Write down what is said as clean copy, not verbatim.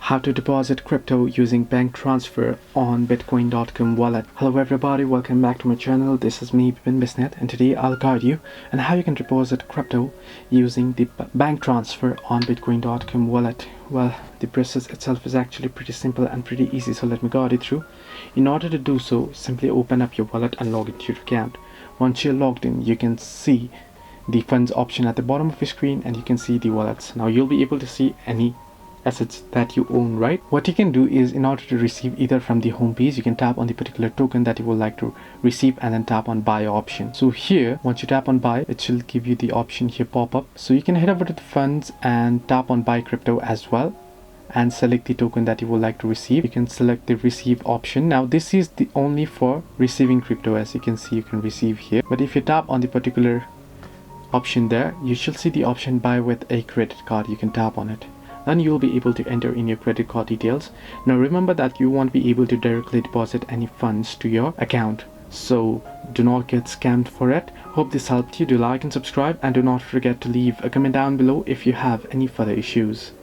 how to deposit crypto using bank transfer on bitcoin.com wallet. Hello everybody, welcome back to my channel. This is me, Bisnet, and today I'll guide you on how you can deposit crypto using the bank transfer on bitcoin.com wallet. Well, the process itself is actually pretty simple and pretty easy, so let me guide you through. In order to do so, simply open up your wallet and log into your account. Once you're logged in, you can see the funds option at the bottom of your screen and you can see the wallets. Now you'll be able to see any assets that you own, right? What you can do is, in order to receive either from the home page, you can tap on the particular token that you would like to receive and then tap on buy option. So here, once you tap on buy, it will give you the option here pop up. So you can head over to the funds and tap on buy crypto as well and select the token that you would like to receive. You can select the receive option. Now this is the only for receiving crypto. As you can see, you can receive here, but if you tap on the particular option there, you should see the option buy with a credit card. You can tap on it. Then you'll be able to enter in your credit card details. Now remember that you won't be able to directly deposit any funds to your account, so do not get scammed for it. Hope this helped you. Do like and subscribe, and do not forget to leave a comment down below if you have any further issues.